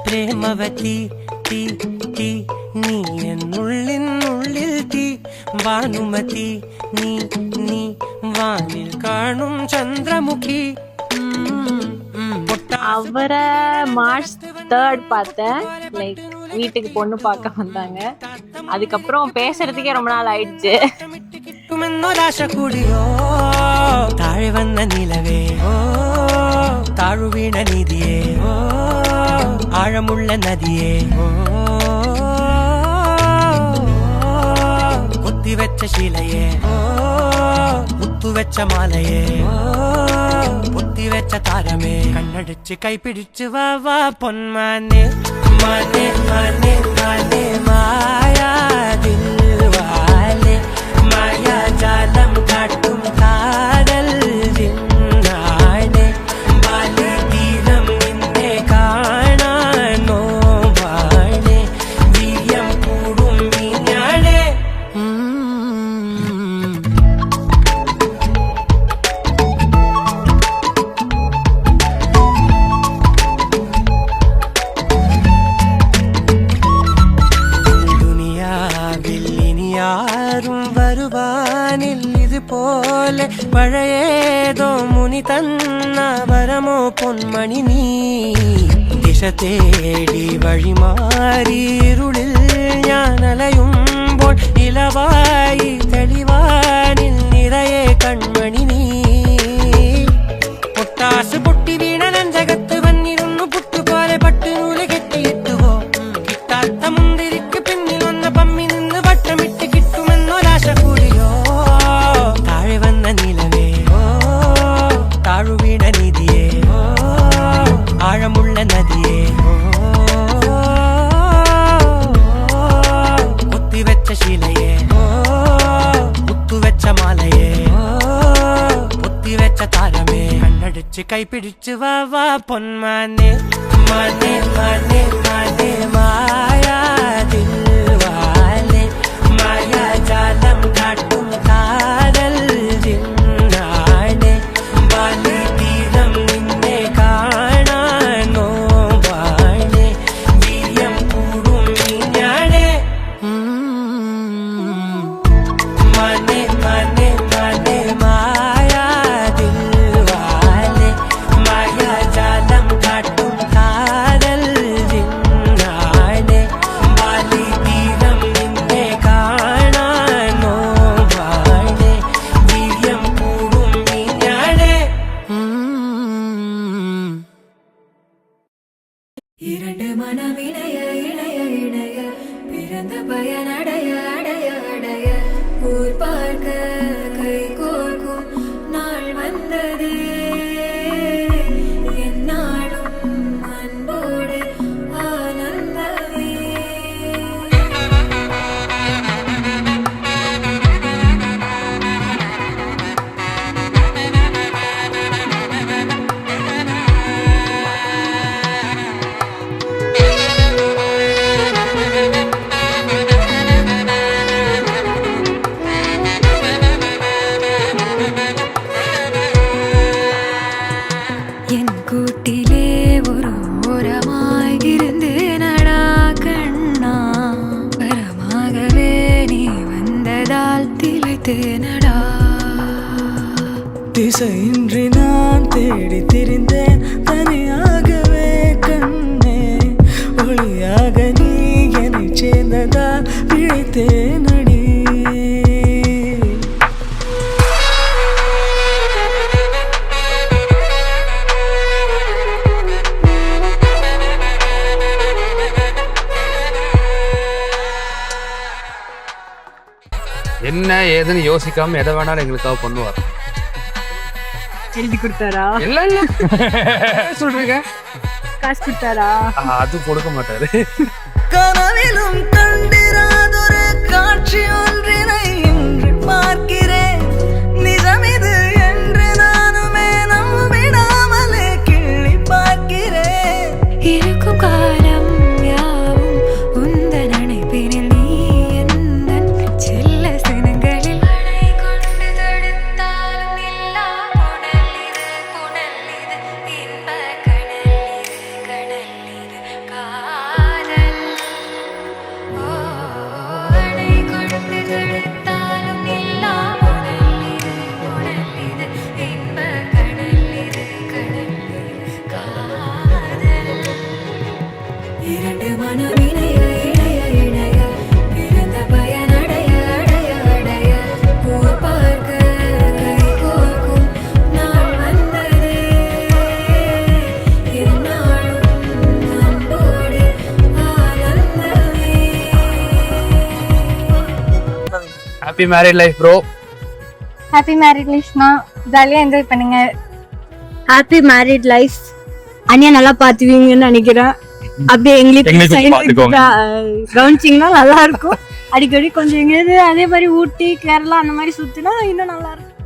പ്രേമവതി തീ തീ നീ എന്നുള്ളിൽ തീ ഭാനുമതി നീ നീ വാനിൽ കാണും ചന്ദ്രമുഖി. அவரை மார்ச் 3 பார்த்தேன். லைக் வீட்டுக்கு பொண்ணு பார்க்க வந்தாங்க. அதுக்கப்புறம் பேசுறதுக்கே ரொம்ப நாள் ஆயிடுச்சு. താഴെ വന്ന നിലവേ താഴുവീണ നിധിയേ ആഴമുള്ള നദിയേ കൊത്തിവെച്ച ശിലയേ മുത്തുവെച്ച മാലയേ പൊത്തിവെച്ച താരമേ കണ്ണടിച്ച് കൈപിടിച്ച് വാ വാ പൊന്മാനെ മാനെ മാനെ മാനെ മായാതിൽവാലെ മായാജാലം കാട്ടും കാതൽ ജിന്നാനെ ബാലി തീരം നിന്നെ കാണാനോ വാണേ വീര്യം കൂടും മീനാണേ. ും വരുവാനിൽ ഇതുപോലെ പഴയേതോ മുനി തന്ന വരമോ പൊന്മണി നീ ദിശ തേടി വഴിമാറിയിരുളിൽ ഞാൻ അലയുമ്പോൾ ഇലവായി തെളിവാനിൽ നിറയെ കൺമണി നീ പൊട്ടാസ് പൊട്ടി വീണ നഞ്ചകത്ത് വന്നിരുന്നു പുട്ടുപോലെ പട്ടുനൂല് കെട്ടിയിട്ടുവോ കിട്ടാത്ത മുന്തിരിക്ക് പിന്നിൽ വന്ന പമ്മി നിന്ന് വട്ടമിട്ട് കിട്ടുമെന്നൊരാശ കൂടിയോ താഴെ വന്ന നിലവേ താഴുവീണ നിധിയേ ആഴമുള്ള നദിയേ കൊത്തിവെച്ച ശിലയേ മുത്തുവെച്ച മാലയേ പൊത്തിവെച്ച താരമേ കണ്ണടിച്ച് കൈപിടിച്ച് വാ വാ പൊന്മാനെ മാനെ മാനെ മാനെ മായാതിൽവാലെ മായാജാലം കാട്ടും കാതൽ ജിന്നാനെ ബാലി തീരം നിന്നെ കാണാനോ വാണേ വീര്യം കൂടും മീനാണേ. മാനെ മാനെ മാനെ മായാതിൽവാലെ മായാജാലം കാട്ടും കാതൽ ജിന്നാനെ ബാലി തീരം നിന്നെ കാണാനോ വാണേ വീര്യം കൂടും മീനാണേ. இரண்டு மனம் இணைய இணைய இணைய பிறந்த பயனடைய அடைய அடைய ஊர் பார்க்க கை கோர்க்கும் நாள் வந்ததே என்னாலும் அன்போடு ஆனந்தமே. என் கூட்டிலே ஒரு ஓரமாய் இருந்தேனடா கண்ணா, வரமாகவே நீ வந்ததால் திளைத்தேனடா. திசையின்றி நான் தேடி திரிந்தேன் தனியாகவே கண்ணே, ஒளியாக நீ என்னை சேர்ந்ததால் பிழைத்தேனடி. என்ன ஏதுன்னு யோசிக்காம எதை வேணாலும் எங்களுக்காக பண்ணுவார். எழுதி கொடுத்தாரா? இல்ல இல்ல சொல்றீங்க, காசு கொடுத்தாரா? அது கொடுக்க மாட்டாரு. கனவிலும் கண்டிராதொரு காட்சி ஒன்றினை இன்று பார்க்கிறேன், நிஜமிது என்று நானுமே நம்பிடாமலே கிள்ளி பார்க்கிறேன். இருக்கும் காலம் யாவும் உந்த நினைப்பினில் நீ எந்தன் happy married life bro. Happy married லைஃப்னா ஜாலியா என்ஜாய் பண்ணுங்க. Happy married life. அண்ணியா நல்லா பாத்துவீங்கன்னு நினைக்கிறேன். அப்படியே எங்களுக்கு கவனிச்சிங்கன்னா நல்லா இருக்கும். அடிக்கடி கொஞ்சம் எங்கேயாவது அதே மாதிரி ஊட்டி கேரளா அந்த மாதிரி சுத்தினா இன்னும் நல்லா இருக்கும்.